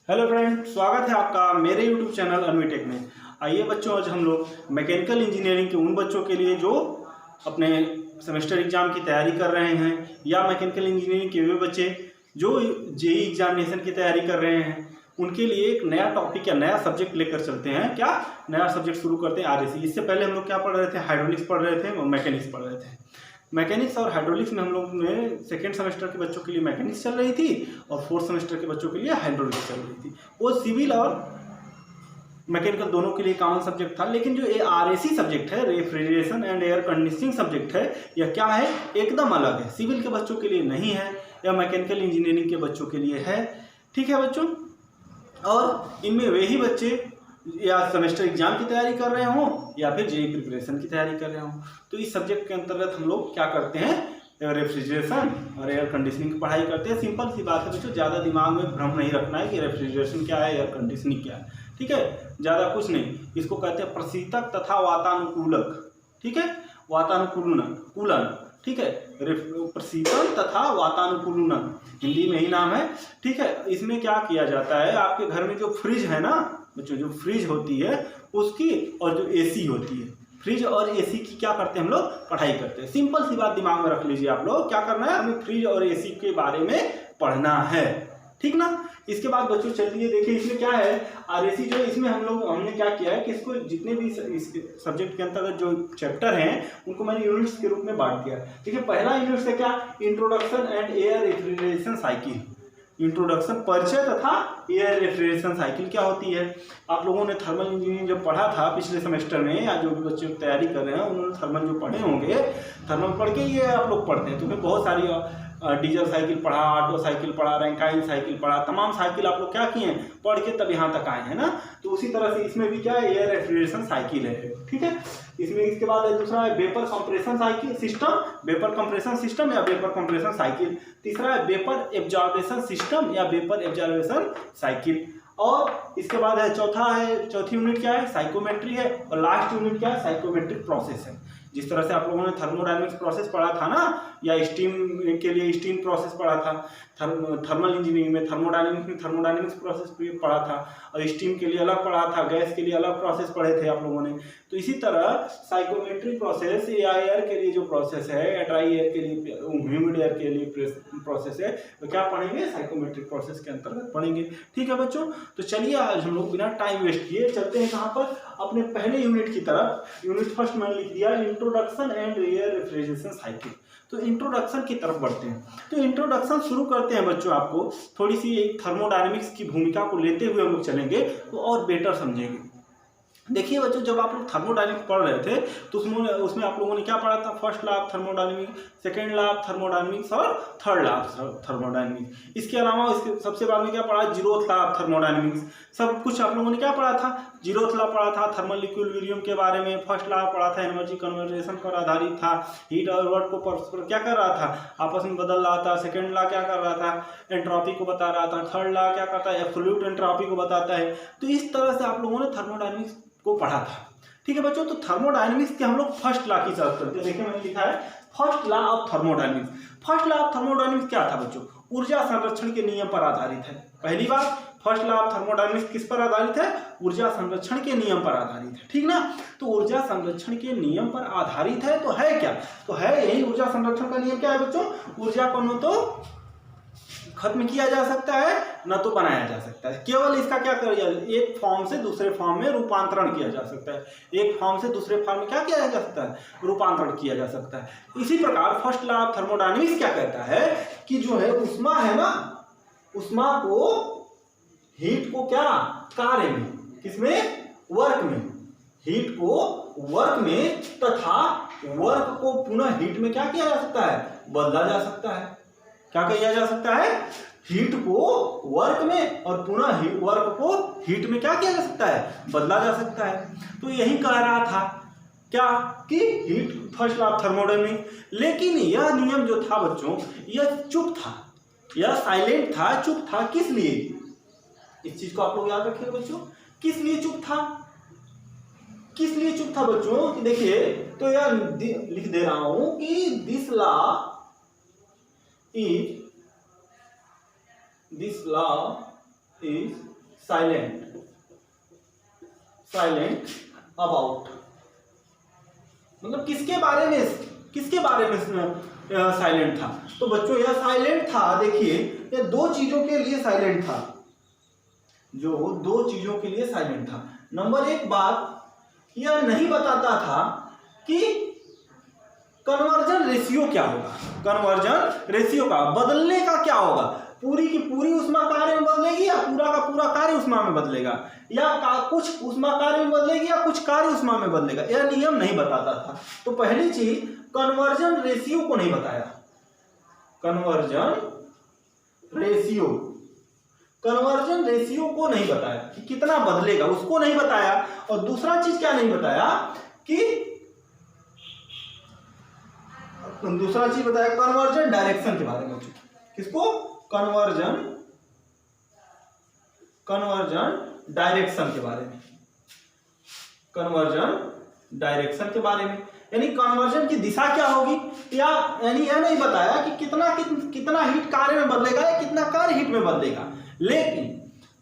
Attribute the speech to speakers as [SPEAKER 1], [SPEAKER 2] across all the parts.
[SPEAKER 1] Hello friend, स्वागत है आपका मेरे यूट्यूब चैनल अनवीटेक में। आइए बच्चों, आज हम लोग मैकेनिकल इंजीनियरिंग के उन बच्चों के लिए जो अपने सेमेस्टर एग्जाम की तैयारी कर रहे हैं या मैकेनिकल इंजीनियरिंग के वे बच्चे जो जेई एग्जामिनेशन की तैयारी कर रहे हैं उनके लिए एक नया टॉपिक या नया सब्जेक्ट लेकर चलते हैं। क्या नया सब्जेक्ट शुरू करते हैं आरएसी। इससे पहले हम लोग क्या पढ़ रहे थे, हाइड्रोलिक्स पढ़ रहे थे और मैकेनिक्स पढ़ रहे थे। मैकेनिक्स और हाइड्रोलिक्स में हम लोग ने सेकेंड सेमेस्टर के बच्चों के लिए मैकेनिक्स चल रही थी और फोर्थ सेमेस्टर के बच्चों के लिए हाइड्रोलिक्स चल रही थी। वो सिविल और मैकेनिकल दोनों के लिए कॉमन सब्जेक्ट था। लेकिन जो ये आरएसी सब्जेक्ट है, refrigeration and air conditioning subject है, यह क्या है, एकदम अलग है। सिविल के बच्चों के लिए नहीं है, या मैकेनिकल इंजीनियरिंग के बच्चों के लिए है। ठीक है बच्चों, और इनमें वही बच्चे या सेमेस्टर एग्जाम की तैयारी कर रहे हों या फिर जेई प्रिपरेशन की तैयारी कर रहे हों। तो इस सब्जेक्ट के अंतर्गत हम लोग क्या करते हैं, रेफ्रिजरेशन और एयर कंडीशनिंग की पढ़ाई करते हैं। सिंपल सी बात है बच्चों, ज़्यादा दिमाग में भ्रम नहीं रखना है कि रेफ्रिजरेशन क्या है, एयर कंडीशनिंग क्या है। ठीक है, ज़्यादा कुछ नहीं। इसको कहते हैं प्रशीतक तथा वातानुकूलक। ठीक है, वातानुकूलन। ठीक है, प्रशीतन तथा वातानुकूलन हिंदी में ही नाम है। ठीक है, इसमें क्या किया जाता है, आपके घर में जो फ्रिज है ना बच्चों, जो फ्रिज होती है उसकी और जो एसी होती है, फ्रिज और एसी की क्या करते हैं हम लोग, पढ़ाई करते हैं। सिंपल सी बात दिमाग में रख लीजिए आप लोग, क्या करना है, हमें फ्रिज और एसी के बारे में पढ़ना है। ठीक ना। इसके बाद बच्चों चलिए देखिए इसमें क्या है, आरएसी जो इसमें हमने क्या किया है कि इसको जितने भी इस सब्जेक्ट के अंतर्गत जो चैप्टर हैं उनको मैंने यूनिट्स के रूप में बांट दिया। देखिए पहला यूनिट है क्या, introduction and air refrigeration cycle. Introduction, परिचय तथा एयर रेफ्रिजरेशन साइकिल क्या होती है। आप लोगों ने थर्मल इंजीनियरिंग जब पढ़ा था पिछले सेमेस्टर में, या जो भी बच्चे तैयारी कर रहे हैं उन्होंने थर्मल जो पढ़े होंगे, थर्मल पढ़ के ये आप लोग पढ़ते हैं तो उसमें बहुत सारी डीजल साइकिल पढ़ा, ऑटो साइकिल पढ़ा, रैंकाइन साइकिल पढ़ा, तमाम साइकिल आप लोग क्या किए हैं, पढ़ के तब यहाँ तक आए हैं ना। तो उसी तरह से इसमें भी क्या है, एयर रेफ्रिजरेशन साइकिल है। ठीक है, इसमें इसके बाद दूसरा है vapour compression cycle system, vapour compression system या वेपर कंप्रेशन साइकिल। तीसरा है वेपर एब्जॉर्बेशन सिस्टम या वेपर एब्जॉर्बेशन साइकिल। और इसके बाद है चौथी यूनिट क्या है, साइकोमेट्री है। और लास्ट यूनिट क्या है, साइकोमेट्रिक प्रोसेस है। जिस तरह से आप लोगों ने थर्मोडायनेमिक्स प्रोसेस पढ़ा था ना, या स्टीम के लिए स्टीम प्रोसेस पढ़ा था, थर्मल इंजीनियरिंग में थर्मोडायनेमिक्स में थर्मोडायनेमिक्स प्रोसेस पढ़ा था, और स्टीम के लिए अलग पढ़ा था, गैस के लिए अलग प्रोसेस पढ़े थे आप लोगों ने। तो इसी तरह साइकोमेट्रिक प्रोसेस या एयर के लिए जो प्रोसेस है, या ड्राई एयर के लिए, ह्यूमिड एयर के लिए प्रोसेस है, तो क्या पढ़ेंगे, साइकोमेट्रिक प्रोसेस के अंतर्गत पढ़ेंगे। ठीक है बच्चों, तो चलिए आज हम लोग बिना टाइम वेस्ट किए चलते हैं कहाँ पर, अपने पहले यूनिट की तरफ। यूनिट फर्स्ट मैंने लिख दिया, introduction and air refrigeration cycle. तो इंट्रोडक्शन की तरफ बढ़ते हैं। तो इंट्रोडक्शन शुरू करते हैं बच्चों, आपको थोड़ी सी थर्मोडायनेमिक्स की भूमिका को लेते हुए हम लोग चलेंगे तो और बेटर समझेंगे। देखिए बच्चों, जब आप लोग थर्मोडायनेमिक्स पढ़ रहे थे तो उसमें आप लोगों ने क्या पढ़ा था, first law of thermodynamics, second law of thermodynamics और थर्ड लॉ ऑफ थर्मोडायनेमिक्स। इसके अलावा इसके सबसे बाद में क्या पढ़ा, जीरोथ लॉ ऑफ थर्मोडायनेमिक्स। सब कुछ आप लोगों ने क्या पढ़ा था, जीरोथ लॉ पढ़ा था, थर्मल इक्विलिब्रियम के बारे में। फर्स्ट लॉ पढ़ा था, एनर्जी कन्वर्जेशन पर आधारित था, हीट और वर्क को परस्पर क्या कर रहा था, आपस में बदल रहा था। सेकेंड लॉ क्या कर रहा था, एंट्रोपी को बता रहा था। थर्ड लॉ क्या करता है, एब्सोल्यूट एंट्रोपी को बताता है। तो इस तरह से आप लोगों ने थर्मोडायनेमिक्स को पढ़ा था। ठीक है बच्चों, तो थर्मोडायनेमिक्स के हम लोग फर्स्ट लॉ की बात करते हैं। देखिए मैंने लिखा है first law of thermodynamics. First law of thermodynamics क्या था बच्चों, ऊर्जा संरक्षण के नियम पर आधारित है। पहली बात, फर्स्ट लॉ ऑफ थर्मोडायनेमिक्स किस पर आधारित है, ऊर्जा संरक्षण के नियम पर आधारित है। ठीक ना। तो ऊर्जा संरक्षण के नियम पर आधारित है तो है क्या, तो है यही ऊर्जा संरक्षण का नियम। क्या है बच्चों, ऊर्जा को न तो खत्म किया जा सकता है न तो बनाया जा सकता है, केवल इसका क्या किया जाए, एक फॉर्म से दूसरे फॉर्म में रूपांतरण किया जा सकता है। एक फॉर्म से दूसरे फॉर्म में क्या किया जा सकता है, रूपांतरण किया जा सकता है। इसी प्रकार फर्स्ट लॉ ऑफ थर्मोडायनेमिक्स क्या कहता है कि जो है उष्मा है ना, उष्मा को, हीट को क्या, कार्य में, किसमें, वर्क में, हीट को वर्क में तथा वर्क को पुनः हीट में क्या किया जा सकता है, बदला जा सकता है। क्या किया जा सकता है, हीट को वर्क में और पुनः वर्क को हीट में क्या किया जा सकता है, बदला जा सकता है। तो यही कह रहा था क्या कि heat, first law of thermodynamics. लेकिन यह नियम जो था बच्चों, यह चुप था, यह साइलेंट था, चुप था। किस लिए, इस चीज को आप लोग याद रखिए बच्चों, किस लिए चुप था, किस लिए चुप था बच्चों। देखिए तो यह लिख दे रहा हूं कि this law is silent about, मतलब किसके बारे में साइलेंट था। तो बच्चों यह साइलेंट था, देखिए ये दो चीजों के लिए साइलेंट था, जो दो चीजों के लिए साइलेंट था। नंबर एक बात, यह नहीं बताता था कि कन्वर्जन रेशियो क्या होगा, कन्वर्जन रेशियो का बदलने का क्या होगा, पूरी की पूरी ऊष्मा कार्य में बदलेगी या पूरा का पूरा कार्य ऊष्मा में बदलेगा, या कुछ ऊष्मा कार्य में बदलेगी या कुछ कार्य ऊष्मा में बदलेगा, यह नियम नहीं बताता था। तो पहली चीज कन्वर्जन रेशियो को नहीं बताया, कन्वर्जन रेशियो को नहीं बताया कि कितना बदलेगा, उसको नहीं बताया। और दूसरा चीज क्या नहीं बताया कि दूसरा चीज बताया कन्वर्जन डायरेक्शन के बारे में। किसको? कन्वर्जन डायरेक्शन के बारे में, कन्वर्जन डायरेक्शन के बारे में, यानी कन्वर्जन की दिशा क्या होगी, या यानी यह नहीं बताया कि कितना हीट कार्य में बदलेगा या कितना कार्य हीट में बदलेगा। लेकिन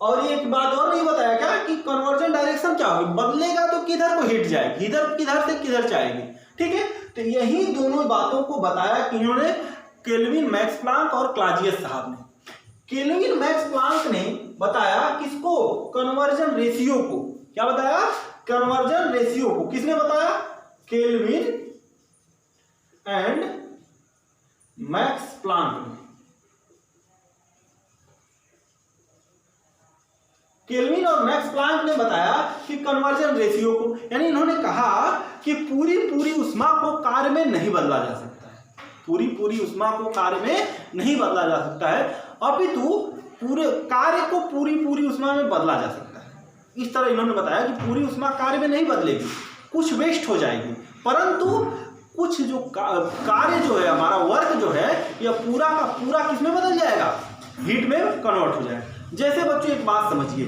[SPEAKER 1] और एक बात और नहीं बताया क्या कि कन्वर्जन डायरेक्शन क्या होगी, बदलेगा तो किधर को हीट जाएगी, किधर से किधर जाएगी। ठीक है, तो यही दोनों बातों को बताया कि इन्होंने केल्विन, मैक्स प्लांक और क्लाजियस साहब ने। केल्विन मैक्स प्लांक ने बताया किसको, कन्वर्जन रेशियो को। क्या बताया? कन्वर्जन रेशियो को। किसने बताया? केल्विन एंड मैक्स प्लांक ने। केल्विन और मैक्स प्लांक ने बताया कि कन्वर्जन रेशियो को, यानी इन्होंने कहा कि पूरी ऊष्मा को कार्य में नहीं बदला जा सकता है, पूरी ऊष्मा को कार्य में नहीं बदला जा सकता है, अपितु पूरे कार्य को पूरी ऊष्मा में बदला जा सकता है। इस तरह इन्होंने बताया कि पूरी ऊष्मा कार्य में नहीं बदलेगी, कुछ वेस्ट हो जाएगी, परंतु कुछ जो कार्य जो है, हमारा वर्क जो है, यह पूरा का पूरा किसमें बदल जाएगा, हीट में कन्वर्ट हो जाएगा। जैसे बच्चों एक बात समझिए,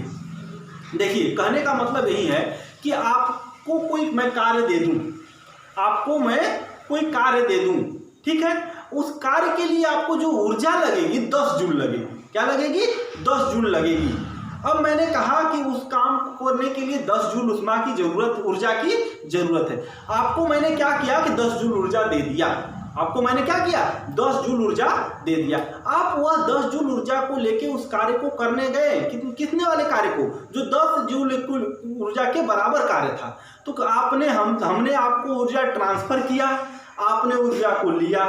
[SPEAKER 1] देखिए कहने का मतलब यही है कि आपको कोई मैं कार्य दे दूं, आपको मैं कोई कार्य दे दूं, ठीक है, उस कार्य के लिए आपको जो ऊर्जा लगेगी 10 जूल लगेगी। क्या लगेगी? 10 जूल लगेगी। अब मैंने कहा कि उस काम करने के लिए 10 जूल ऊष्मा की जरूरत, ऊर्जा की जरूरत है। आपको मैंने क्या किया कि 10 जूल ऊर्जा दे दिया, आपको मैंने क्या किया, 10 जूल ऊर्जा दे दिया। आप वह 10 जूल ऊर्जा को लेके उस कार्य को करने गए, कितने वाले कार्य को, जो 10 जूल ऊर्जा के बराबर कार्य था। तो हमने आपको ऊर्जा ट्रांसफर किया, आपने ऊर्जा को लिया,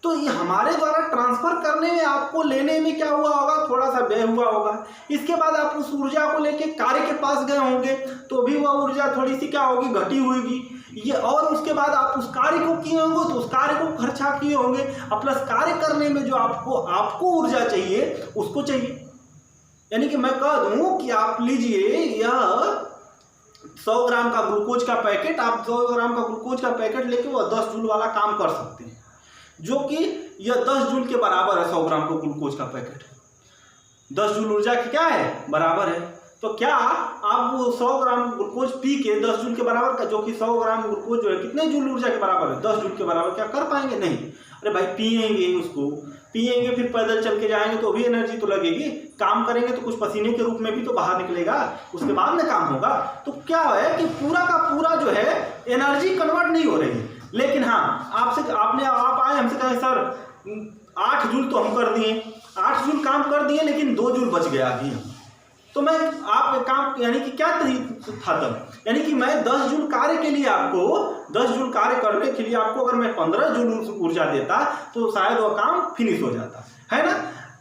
[SPEAKER 1] तो ये हमारे द्वारा ट्रांसफर करने में, आपको लेने में क्या हुआ होगा, थोड़ा सा व्यय हुआ होगा। इसके बाद आप उस ऊर्जा को लेके कार्य के पास गए होंगे, तो भी वह ऊर्जा थोड़ी सी क्या होगी, घटी होगी ये, और उसके बाद आप उस कार्य को किए होंगे, तो उस कार्य को खर्चा किए होंगे, और प्लस कार्य करने में जो आपको ऊर्जा चाहिए उसको चाहिए। यानी कि मैं कह दूं कि आप लीजिए यह 100 ग्राम का ग्लूकोज का पैकेट, आप 100 ग्राम का ग्लूकोज का पैकेट लेके वह 10 जूल वाला काम कर सकते हैं, जो कि यह 10 जूल के बराबर है। 100 ग्राम का ग्लूकोज का पैकेट 10 जूल ऊर्जा की क्या है, बराबर है। तो क्या आप वो 100 ग्राम ग्लूकोज पी के 10 जूल के बराबर का, जो कि 100 ग्राम ग्लूकोज जो है कितने जूल ऊर्जा के बराबर है, 10 जूल के बराबर, क्या कर पाएंगे? नहीं। अरे भाई पिएंगे, उसको पिएंगे, फिर पैदल चल के जाएंगे तो भी एनर्जी तो लगेगी, काम करेंगे तो कुछ पसीने के रूप में भी तो बाहर निकलेगा, उसके बाद में काम होगा। तो क्या है कि पूरा का पूरा जो है एनर्जी कन्वर्ट नहीं हो रही है। लेकिन हाँ, आप आए हमसे कहें सर 8 जूल तो हम कर दिए, 8 जूल काम कर दिए, लेकिन 2 जूल बच गया अभी। तो मैं आप काम, यानी कि क्या था तब, यानी कि मैं 10 जूल कार्य के लिए आपको, 10 जूल कार्य करने के लिए आपको अगर मैं 15 जूल ऊर्जा देता तो शायद वह काम फिनिश हो जाता है ना।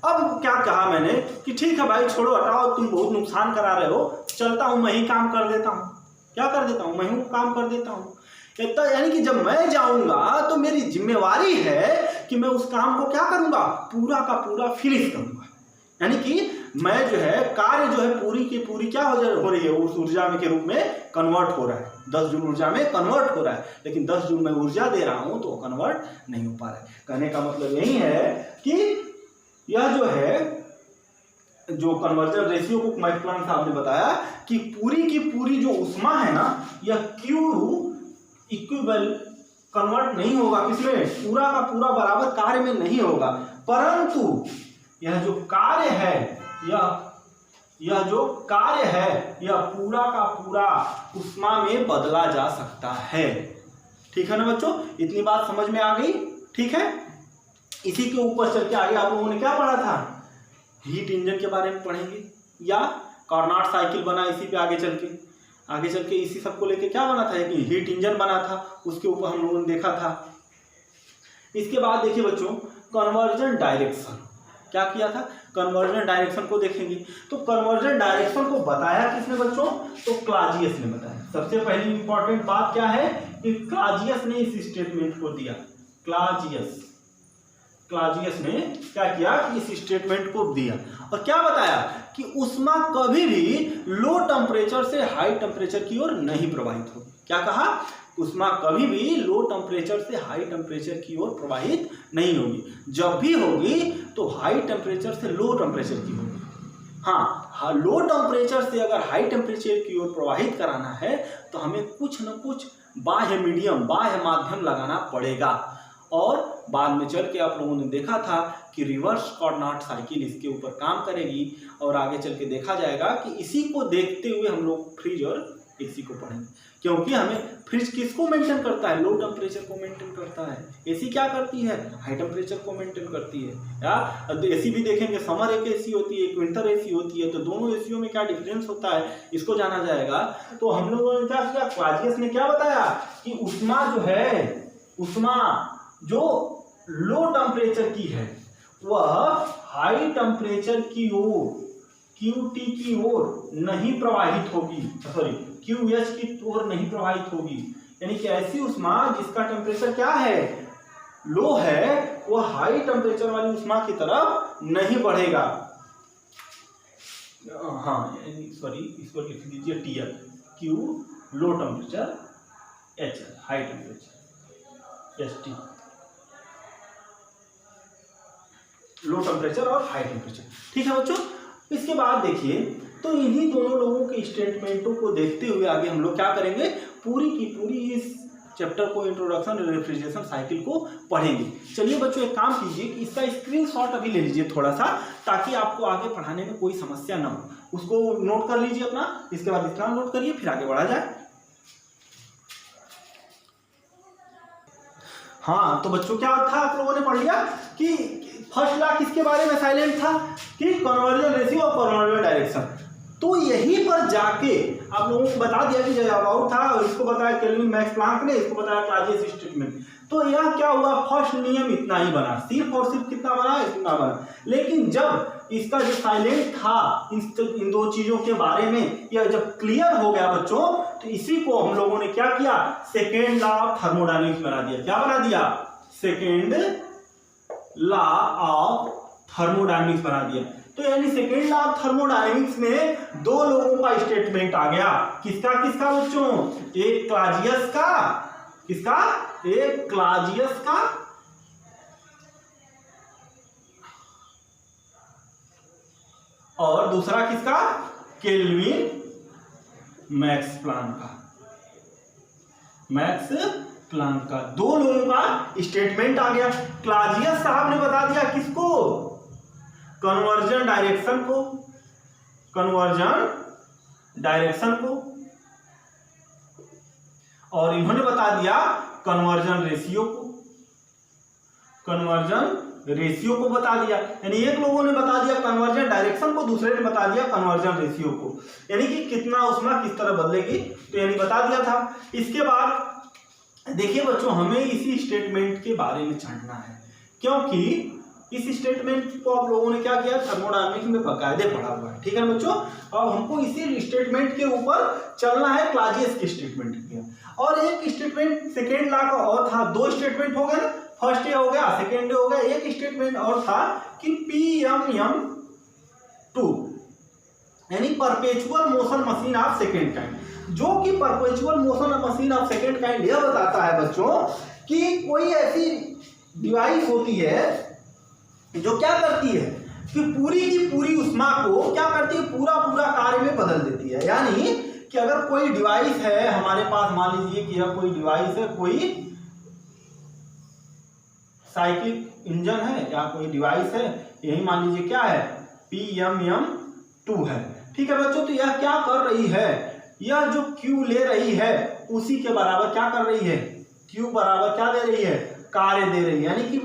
[SPEAKER 1] अब क्या कहा मैंने कि ठीक है भाई छोड़ो, हटाओ, तुम बहुत नुकसान करा रहे हो, चलता हूँ मैं ही काम कर देता हूँ। क्या कर देता हूँ? मैं ही काम कर देता हूँ। यानी कि जब मैं जाऊंगा तो मेरी जिम्मेवारी है कि मैं उस काम को क्या करूंगा, पूरा का पूरा फिनिश करूंगा। यानी कि मैं जो है कार्य जो है पूरी की पूरी क्या हो रही है, उस ऊर्जा में के रूप में कन्वर्ट हो रहा है, 10 जूल ऊर्जा में कन्वर्ट हो रहा है। लेकिन 10 जूल में ऊर्जा दे रहा हूं तो कन्वर्ट नहीं हो पा रहा है। कहने का मतलब यही है कि यह जो है, जो कन्वर्जन रेशियो को मैक्स प्लांक साहब ने बताया कि पूरी की पूरी जो ऊष्मा है ना, यह Q इक्विबल कन्वर्ट नहीं होगा, किसमें, पूरा का पूरा बराबर कार्य में नहीं होगा, परंतु यह जो कार्य है, यह यह जो कार्य है यह पूरा का पूरा ऊष्मा में बदला जा सकता है। ठीक है ना बच्चों, इतनी बात समझ में आ गई। ठीक है, इसी के ऊपर चल के आगे आप लोगों ने क्या पढ़ा था, हीट इंजन के बारे में पढ़ेंगे, या कार्नोट साइकिल बना इसी पे आगे चल के इसी सबको लेके क्या बना था, एक हीट इंजन बना था, उसके ऊपर हम लोगों ने देखा था। इसके बाद देखिए बच्चों, कन्वर्जन डायरेक्शन, क्या किया था, कन्वर्जन डायरेक्शन को देखेंगे। तो कन्वर्जन डायरेक्शन को बताया किसने बच्चों, तो क्लाजियस ने बताया। सबसे पहली इंपॉर्टेंट बात क्या है कि क्लाजियस ने इस स्टेटमेंट को दिया। क्लाजियस ने क्या किया कि इस स्टेटमेंट को दिया और क्या बताया कि ऊष्मा कभी भी लो टेम्परेचर से हाई टेम्परेचर की ओर नहीं प्रवाहित होगी। क्या कहा, ऊष्मा कभी भी लो टेम्परेचर से हाई टेम्परेचर की ओर प्रवाहित नहीं होगी, जब भी होगी तो हाई टेम्परेचर से लो टेम्परेचर की होगी। हाँ, लो टेम्परेचर से अगर हाई टेम्परेचर की ओर प्रवाहित कराना है तो हमें कुछ न कुछ बाह्य मीडियम, बाह्य माध्यम लगाना पड़ेगा। और बाद में चल के आप लोगों ने देखा था कि रिवर्स कार्नोट साइकिल इसके ऊपर काम करेगी और आगे चल के देखा जाएगा कि इसी को देखते हुए हम लोग फ्रिज और एसी को पढ़ेंगे, क्योंकि हमें फ्रिज किसको मेंटेन करता है, लो टेम्परेचर को मेंटेन करता है। एसी क्या करती है, हाई टेम्परेचर को मेंटेन करती है। या एसी भी देखेंगे, समर एक एसी होती है, एक विंटर एसी होती है, तो दोनों एसीओ में क्या डिफरेंस होता है इसको जाना जाएगा। तो हम लोगों ने क्या किया, क्लाजियस ने क्या बताया कि ऊष्मा जो है, ऊष्मा जो लो टेम्परेचर की है वह हाई टेम्परेचर की ओर, QT की ओर नहीं प्रवाहित होगी, सॉरी QH की ओर नहीं प्रवाहित होगी। यानी कि ऐसी ऊष्मा जिसका टेम्परेचर क्या है, लो है, वो हाई टेम्परेचर वाली ऊष्मा की तरफ नहीं बढ़ेगा। हाँ सॉरी, इसको लिख दीजिए TL, Q low temperature, HL high temperature, ST low temperature और हाई टेम्परेचर। ठीक है बच्चों, इसके बाद देखिए, तो इन्हीं दोनों लोगों के स्टेटमेंटों को देखते हुए आगे हम लोग क्या करेंगे, पूरी की पूरी इस चैप्टर को, इंट्रोडक्शन रेफ्रिजरेशन साइकिल को पढ़ेंगे। चलिए बच्चों, एक काम कीजिए कि इसका स्क्रीनशॉट अभी ले लीजिए थोड़ा सा, ताकि आपको आगे पढ़ाने में कोई समस्या ना हो। उसको नोट कर लीजिए अपना, इसके बाद इसका नोट करिए, फिर आगे बढ़ा जाए। हाँ, तो बच्चों क्या था, आप लोगों ने पढ़ लिया कि फर्स्ट लॉ किसके बारे में साइलेंट था, कि कन्वर्जन रेशियो और कन्वर्जन डायरेक्शन। तो यहीं पर जाके आप लोगों को बता दिया कि जो अबाउट था, और इसको बताया केल्विन मैक्स प्लांक ने, इसको बताया क्लाजियस स्टेटमेंट। तो यह क्या हुआ, फर्स्ट नियम इतना ही बना, सिर्फ और सिर्फ कितना बना, इतना बना। लेकिन जब इसका जो साइलेंट था इन दो चीजों के बारे में, यह जब क्लियर हो गया बच्चों, तो इसी को हम लोगों ने क्या किया, सेकेंड लॉ ऑफ थर्मोडायनेमिक्स बना दिया। क्या बना दिया, सेकेंड लॉ ऑफ थर्मोडायनेमिक्स बना दिया। तो यानी सेकेंड लॉ ऑफ थर्मोडायनेमिक्स में दो लोगों का स्टेटमेंट आ गया। किसका किसका बच्चों, एक क्लाजियस का, किसका, एक क्लाजियस का, और दूसरा किसका, केल्विन मैक्स प्लांक का। मैक्स प्लांक का, दो लोगों का स्टेटमेंट आ गया। क्लाजियस साहब ने बता दिया किसको, कन्वर्जन डायरेक्शन को, कन्वर्जन डायरेक्शन को, और इन्होंने बता दिया कन्वर्जन रेशियो को, कन्वर्जन रेशियो को बता दिया। यानी एक लोगों ने बता दिया कन्वर्जन डायरेक्शन को, दूसरे ने बता दिया कन्वर्जन रेशियो को, यानी कि कितना ऊष्मा किस तरह बदलेगी, तो यानी बता दिया था। इसके बाद देखिए बच्चों, हमें इसी स्टेटमेंट के बारे में जानना है, क्योंकि इस स्टेटमेंट को आप लोगों ने क्या किया, थर्मोडायनेमिक्स में बाकायदे पढ़ा हुआ है। ठीक है बच्चों, अब हमको इसी स्टेटमेंट के ऊपर चलना है, क्लाजियस के स्टेटमेंट के। और एक स्टेटमेंट सेकेंड लॉ का और था, दो स्टेटमेंट हो गए ना, फर्स्ट ये हो गया, सेकेंड हो गया। एक स्टेटमेंट और था कि PM2 यानी perpetual motion machine of second kind, जो कि perpetual motion machine of second kind यह बताता है बच्चों कि कोई ऐसी डिवाइस होती है जो क्या करती है कि पूरी की पूरी ऊष्मा को क्या करती है, पूरा पूरा कार्य में बदल देती है। यानी कि अगर कोई डिवाइस है हमारे पास, मान लीजिए कि यह कोई डिवाइस है, कोई साइक्लिक इंजन है या कोई डिवाइस है, यही मान लीजिए क्या है, PM2 है। ठीक है बच्चों, तो यह क्या कर रही है, यह जो Q ले रही है उसी के बराबर क्या कर रही है, Q बराबर क्या दे रही है, कार्य दे रही है। यानी कि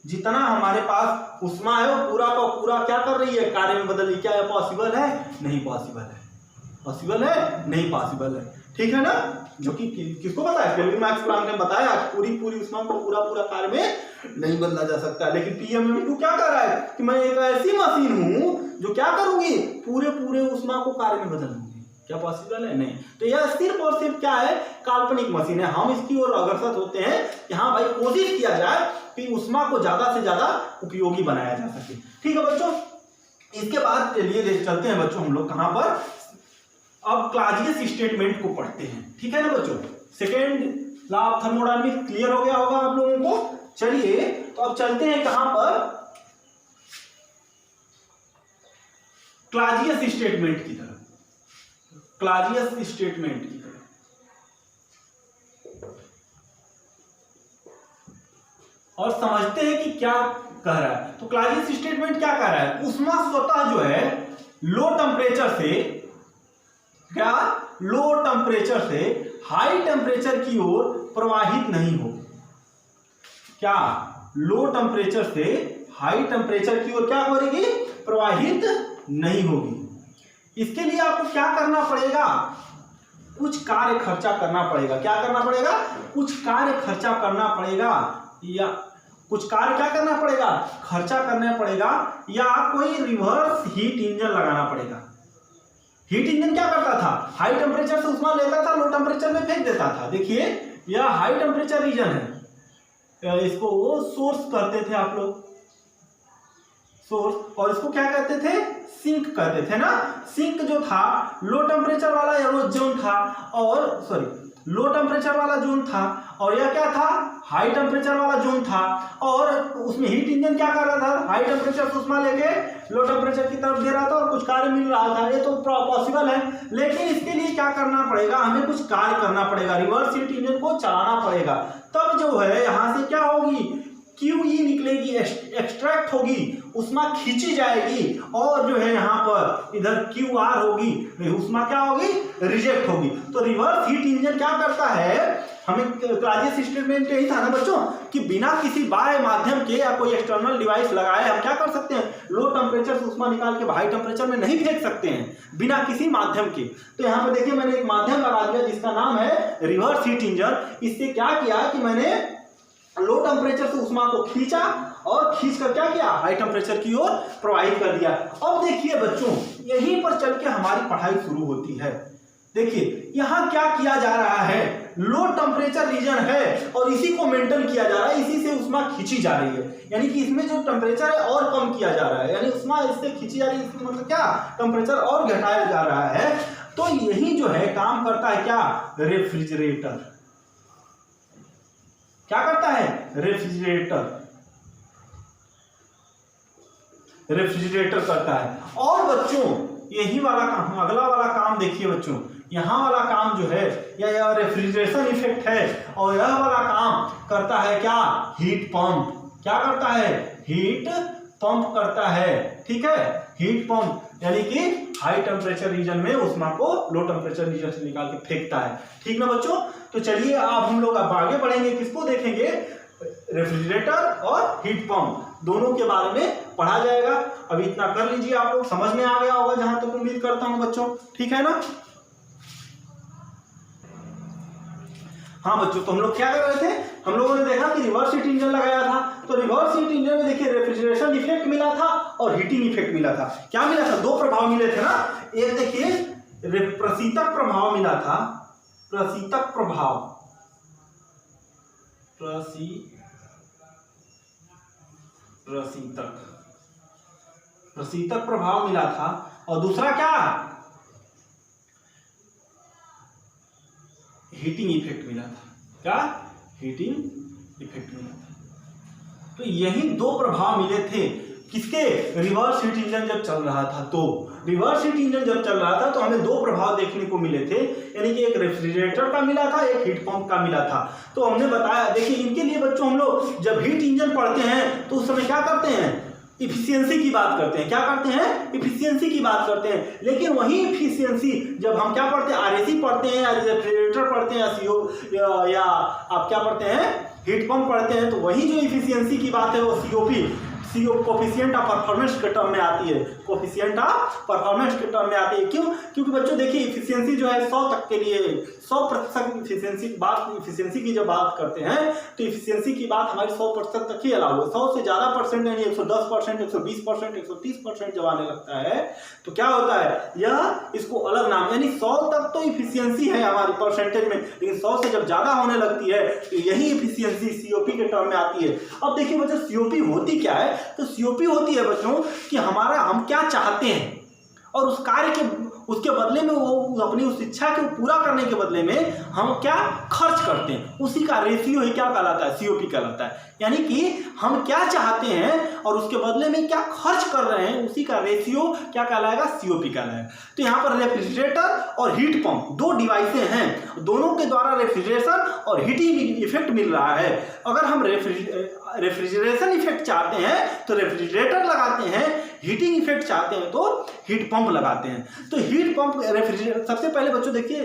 [SPEAKER 1] जितना हमारे पास उष्मा है वो पूरा का पूरा क्या कर रही है, कार्य में बदल रही है। क्या यह पॉसिबल है, नहीं पॉसिबल है, पॉसिबल है नहीं पॉसिबल है, ठीक है ना। जो कि किसको पता है, केल्विन मैक्स प्लांक ने बताया पूरी उष्मा को पूरा कार्य में नहीं बदला जा सकता। लेकिन PM-MEV2 क्या कर रहा है कि मैं एक ऐसी मशीन हूं जो क्या करूंगी, पूरे उष्मा को कार्य में बदल दूंगी। क्या पॉसिबल है, नहीं। तो यह सिर्फ और सिर्फ क्या है, काल्पनिक मशीन है। हम इसकी ओर अग्रसर होते हैं कि हाँ भाई कोशिश किया जाए कि उष्मा को ज्यादा से ज्यादा उपयोगी बनाया जा सके। ठीक है बच्चों, इसके बाद चलिए चलते हैं बच्चों हम लोग कहां पर, अब क्लाजियस स्टेटमेंट को पढ़ते हैं। ठीक है ना बच्चों, second law of thermodynamics clear हो गया होगा आप लोगों को। चलिए तो अब चलते हैं कहां पर, क्लाजियस स्टेटमेंट की तरफ, क्लाजियस स्टेटमेंट की तरफ। और समझते हैं कि क्या कह रहा है। तो क्लाजियस स्टेटमेंट क्या कह रहा है, उष्मा स्वतः जो है लो टेम्परेचर से, क्या लो टेम्परेचर से हाई टेम्परेचर की ओर प्रवाहित नहीं होगी। क्या लो टेम्परेचर से हाई टेम्परेचर की ओर क्या करेगी, प्रवाहित नहीं होगी। इसके लिए आपको क्या करना पड़ेगा, कुछ कार्य खर्चा करना पड़ेगा। क्या करना पड़ेगा, कुछ कार्य खर्चा करना पड़ेगा, या कुछ कार्य क्या करना पड़ेगा, खर्चा करना पड़ेगा, या कोई रिवर्स हीट इंजन लगाना पड़ेगा। हीट इंजन क्या करता था, हाई टेम्परेचर से उष्मा लेता था, लो टेम्परेचर में फेंक देता था। देखिए यह हाई टेम्परेचर रीजन है, इसको वो सोर्स करते थे आप लोग, सोर्स, और इसको क्या कहते थे, सिंक कहते थे ना। सिंक जो था लो टेम्परेचर वाला जोन था, और सॉरी लो टेम्परेचर वाला जोन था, और यह क्या था, हाई टेम्परेचर वाला जोन था। और उसमें हीट इंजन क्या कर रहा था, हाई टेम्परेचर से उष्मा लेके लो टेम्परेचर की तरफ दे रहा था और कुछ कार्य मिल रहा था। ये तो पॉसिबल है, लेकिन इसके लिए क्या करना पड़ेगा, हमें कुछ कार्य करना पड़ेगा, रिवर्स हीट इंजन को चलाना पड़ेगा। तब जो है यहां से क्या होगी, QE निकलेगी, एक्सट्रैक्ट होगी, उष्मा खींची जाएगी, और जो है यहाँ पर इधर QR होगी, उष्मा क्या होगी, रिजेक्ट होगी। तो रिवर्स हीट इंजन क्या करता है, हमें क्लाजियस स्टेटमेंट यही था ना बच्चों कि बिना किसी बाह्य माध्यम के या कोई एक्सटर्नल डिवाइस लगाए हम क्या कर सकते हैं, लो टेम्परेचर से उष्मा निकाल के हाई टेम्परेचर में नहीं फेंक सकते हैं बिना किसी माध्यम के। तो यहाँ पर देखिए मैंने एक माध्यम लगा दिया जिसका नाम है रिवर्स हीट इंजन। इससे क्या किया कि मैंने लो टेम्परेचर से उष्मा को खींचा और खींच कर क्या किया, हाई टेम्परेचर की ओर प्रवाहित कर दिया। अब देखिए बच्चों, यहीं पर चल के हमारी पढ़ाई शुरू होती है। देखिए यहां क्या किया जा रहा है, लो टेम्परेचर रीजन है और इसी को मेंटेन किया जा रहा है, इसी से उष्मा खींची जा रही है। यानी कि इसमें जो टेम्परेचर है और कम किया जा रहा है, यानी उष्मा इससे खींची जा रही है, इसका मतलब क्या, टेम्परेचर और घटाया जा रहा है। तो यही जो है काम करता है क्या, रेफ्रिजरेटर। क्या करता है, रेफ्रिजरेटर, रेफ्रिजरेटर करता है। और बच्चों यही वाला काम, अगला वाला काम देखिए बच्चों, यहां वाला काम जो है यह रेफ्रिजरेशन इफेक्ट है, और यह वाला काम करता है क्या, हीट पंप। क्या करता है, हीट पंप करता है। ठीक है, हीट पंप यानी कि हाई टेम्परेचर रीजन में उष्मा को लो टेम्परेचर रीजन से निकाल के फेंकता है। ठीक ना बच्चों, तो चलिए अब हम लोग अब आगे बढ़ेंगे, किसको देखेंगे, रेफ्रिजरेटर और हीट पंप दोनों के बारे में पढ़ा जाएगा। अभी इतना कर लीजिए, आप लोग समझ में आ गया होगा जहां तक उम्मीद करता हूं बच्चों। ठीक है ना, हाँ बच्चों, तो हम लोग क्या कर रहे थे, हम लोगों ने देखा कि रिवर्स हीट इंजन लगाया था। तो रिवर्स हीट इंजन में देखिए रेफ्रिजरेशन इफेक्ट मिला था और हीटिंग इफेक्ट मिला था। क्या मिला था, दो प्रभाव मिले थे ना। एक देखिए प्रशीतक प्रभाव मिला था, प्रशीतक प्रभाव, प्रशीतक प्रभाव मिला था, और दूसरा क्या, हीटिंग इफेक्ट मिला था। क्या, हीटिंग इफेक्ट मिला था। तो यही दो प्रभाव मिले थे किसके, रिवर्स हीट इंजन जब चल रहा था। तो रिवर्स हीट इंजन जब चल रहा था तो हमें दो प्रभाव देखने को मिले थे, यानी कि एक रेफ्रिजरेटर का मिला था, एक हीट पंप का मिला था। तो हमने बताया, देखिए इनके लिए बच्चों हम लोग जब हीट इंजन पढ़ते हैं तो उस समय क्या करते हैं, इफिशियंसी की बात करते हैं। क्या करते हैं? इफिशियंसी की बात करते हैं। लेकिन वही इफिशियंसी जब हम क्या पढ़ते हैं, आरएसी पढ़ते हैं या रेफ्रिजरेटर पढ़ते हैं या सीओ या आप क्या पढ़ते हैं, हीट पंप पढ़ते हैं, तो वही जो इफिशियंसी की बात है वो सीओपी कोफिशिएंट ऑफ परफॉर्मेंस के टर्म में आती है। कोफिशिएंट ऑफ परफॉर्मेंस के टर्म में आती है। क्यों? क्योंकि बच्चों देखिए इफिशियंसी जो है 100 तक के लिए 100% इफिशियंसी की जब बात करते हैं तो इफिशियंसी की बात हमारी 100% तक ही अलाउ है। 100 से ज़्यादा परसेंट यानी 110%, 120%, 130% जब आने लगता है तो क्या होता है, यह इसको अलग नाम, यानी 100 तक तो इफिशियंसी है हमारी परसेंटेज में, लेकिन 100 से जब ज़्यादा होने लगती है तो यही इफिशियंसी सीओपी के टर्म में आती है। अब देखिए बच्चों सीओपी होती क्या है, तो सीओपी होती है बच्चों कि हम क्या चाहते हैं और उस कार्य के उसके बदले में वो अपनी उस इच्छा को पूरा करने के बदले में हम क्या खर्च करते हैं, उसी का रेशियो ही क्या कहलाता है, सीओपी कहलाता है। यानी कि हम क्या चाहते हैं और उसके बदले में क्या खर्च कर रहे हैं, उसी का रेशियो क्या कहलाएगा, सीओपी कहलाएगा। तो यहाँ पर रेफ्रिजरेटर और हीट पंप दो डिवाइसें हैं, दोनों के द्वारा रेफ्रिजरेशन और हीटिंग इफेक्ट मिल रहा है। अगर हम रेफ्रिजरेशन इफेक्ट चाहते हैं तो रेफ्रिजरेटर लगाते हैं, हीटिंग इफेक्ट चाहते हैं तो हीट पंप लगाते हैं। तो हीट पंप रेफ्रिजरेटर, सबसे पहले बच्चों देखिए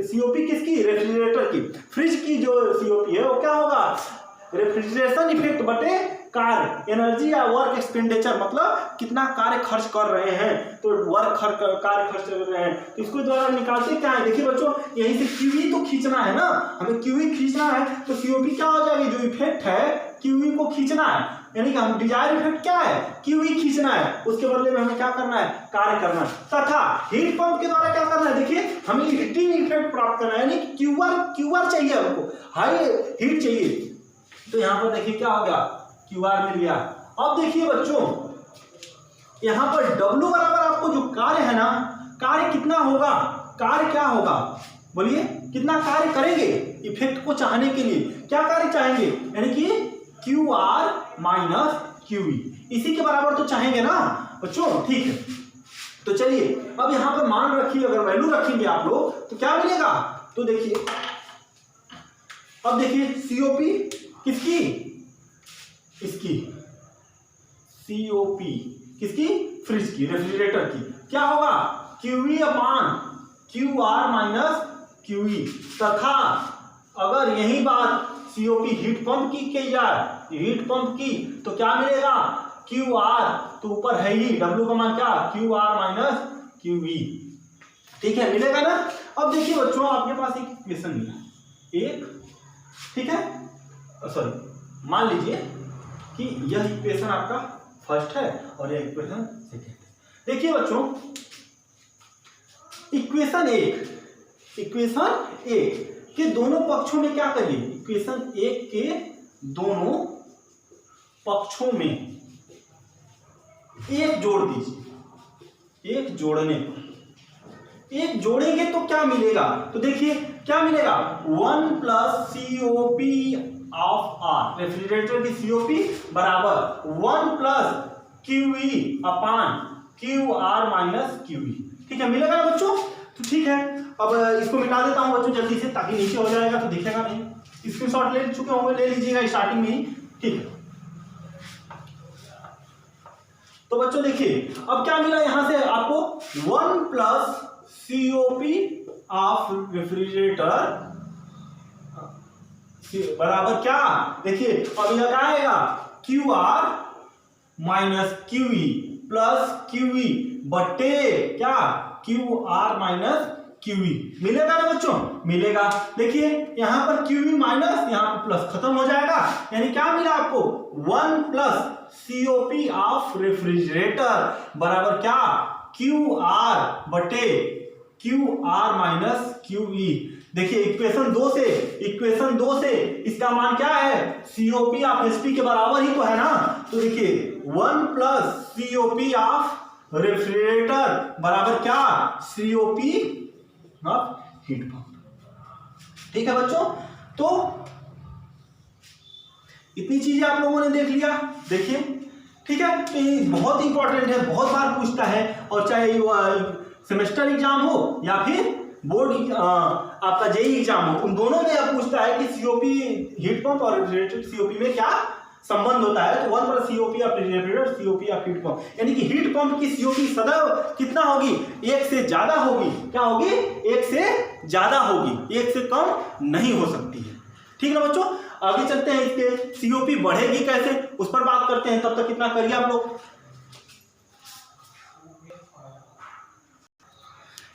[SPEAKER 1] सीओपी किसकी, रेफ्रिजरेटर की। फ्रिज की जो सीओपी है वो क्या होगा, रेफ्रिजरेशन इफेक्ट बटे कार्य, एनर्जी या वर्क एक्सपेंडिचर, मतलब कितना कार्य खर्च कर रहे हैं, तो कार्य खर्च कर रहे हैं, तो इसको द्वारा निकालते क्या है। देखिए बच्चों यहीं से क्यूई तो खींचना है ना, हमें क्यूई खींचना है, तो सीओपी क्या हो जाएगी, जो इफेक्ट है क्यूई को खींचना है, यानी कि हम डिजायर इफेक्ट क्या है, क्यूई खींचना है, उसके बदले में हमें क्या करना है, कार्य करना है। तथा हीट पंप के द्वारा क्या करना है, देखिए हमें हीटिंग इफेक्ट प्राप्त करना है, यानी कि क्यूआर चाहिए, हमको हाई हीट चाहिए। तो यहाँ पर देखिए क्या हो गया, क्यूआर मिल गया। अब देखिए बच्चों यहाँ पर W बराबर आपको जो कार्य है ना, कार्य कितना होगा, कार्य क्या होगा, बोलिए कितना कार्य करेंगे इफेक्ट को चाहने के लिए, क्या कार्य चाहेंगे, यानी कि QR माइनस QE, इसी के बराबर तो चाहेंगे ना बच्चों, ठीक है। तो चलिए अब यहाँ पर मान रखिए, अगर वैल्यू रखेंगे आप लोग तो क्या मिलेगा, तो देखिए अब देखिए सीओपी किसकी, इसकी सीओपी किसकी, फ्रिज की, रेफ्रिजरेटर की, क्या होगा QE upon QR minus QE। तथा अगर यही बात सीओपी हीट पंप की जाए, हीट पंप की, तो क्या मिलेगा QR, तो ऊपर है ही W का मान क्या, QR माइनस QE, ठीक है, मिलेगा ना। अब देखिए बच्चों आपके पास एक इक्वेशन मिला, एक, ठीक है, सॉरी मान लीजिए कि यह इक्वेशन आपका फर्स्ट है और यह इक्वेशन सेकेंड है। देखिए बच्चों इक्वेशन एक के दोनों पक्षों में क्या करिए, इक्वेशन एक के दोनों पक्षों में एक जोड़ दीजिए, एक जोड़ने पर, एक जोड़ेंगे तो क्या मिलेगा, तो देखिए क्या मिलेगा, 1 plus COP of R, refrigerator की सीओपी बराबर 1 plus QE upon QR minus QE, ठीक है, मिलेगा ना बच्चों। तो ठीक है, अब इसको मिटा देता हूं बच्चों जल्दी से, ताकि नीचे हो जाएगा तो दिखेगा नहीं। स्क्रीनशॉट ले चुके होंगे, ले लीजिएगा स्टार्टिंग में ही, ठीक है। तो बच्चों देखिए अब क्या मिला यहां से आपको, 1 प्लस सीओपी ऑफ रेफ्रिजरेटर बराबर क्या, देखिए अब यह क्या आएगा, QR minus QE plus QE बटे क्या, QR माइनस QE, मिलेगा ना बच्चों, मिलेगा। देखिए यहां पर QE माइनस यहां पर प्लस खत्म हो जाएगा, यानी क्या मिला आपको, 1 प्लस सीओपी ऑफ रेफ्रिजरेटर बराबर क्या, QR बटे QR माइनस QE। देखिए इक्वेशन दो से इसका मान क्या है, सीओपी ऑफ एचपी के बराबर ही तो है ना। तो देखिए 1 प्लस सीओपी ऑफ रेफ्रिजरेटर बराबर क्या, सीओपी ऑफ हीट पंप, ठीक है बच्चों। तो इतनी चीजें आप लोगों ने देख लिया, देखिए ठीक है। तो ये बहुत इंपॉर्टेंट है, बहुत बार पूछता है, और चाहे सेमेस्टर एग्जाम हो या फिर बोर्ड आपका जेई एग्जाम हो, उन दोनों में आप पूछता है कि सीओपी हीट पंप और रेफ्रिजरेटर सीओपी में क्या संबंध होता है तो 1 plus COP of refrigerator COP of heat pump, यानी कि हीट पंप की सीओपी सदैव कितना होगी, 1 से ज्यादा होगी। क्या होगी, 1 से ज्यादा होगी, 1 से कम नहीं हो सकती है। ठीक है ना बच्चों, आगे चलते हैं, इसके सीओपी बढ़ेगी कैसे उस पर बात करते हैं। तब तक कितना करिए आप लोग।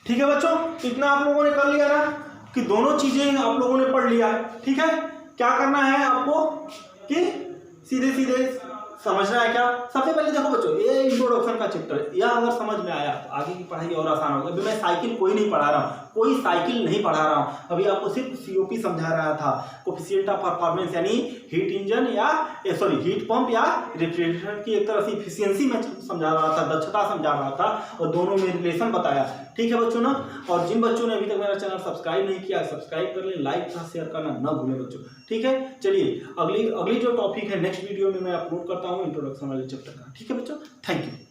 [SPEAKER 1] ठीक है बच्चों, इतना आप लोगों ने कर लिया ना कि दोनों चीजें आप लोगों ने पढ़ लिया। ठीक है, क्या करना है आपको कि सीधे सीधे समझना है। क्या सबसे पहले देखो बच्चों, ये इंट्रोडक्शन का चैप्टर, यह अगर समझ में आया तो आगे की पढ़ाई और आसान होगी। अभी मैं साइकिल कोई नहीं पढ़ा रहा हूँ, कोई साइकिल नहीं पढ़ा रहा हूँ, अभी आपको सिर्फ सीओपी समझा रहा था, कोफिशिएंट ऑफ परफॉर्मेंस, यानी हीट इंजन या हीट पंप या रेफ्रिजरेटर की एक तरह से इफिशियंसी में समझा रहा था, दक्षता समझा रहा था, और दोनों में रिलेशन बताया। ठीक है बच्चों ना, और जिन बच्चों ने अभी तक मेरा चैनल सब्सक्राइब नहीं किया, सब्सक्राइब कर लें, लाइक तथा शेयर करना न भूलें बच्चों। ठीक है, चलिए अगली जो टॉपिक है नेक्स्ट वीडियो में मैं अपलोड करता हूँ इंट्रोडक्शन वाले चैप्टर का। ठीक है बच्चों, थैंक यू।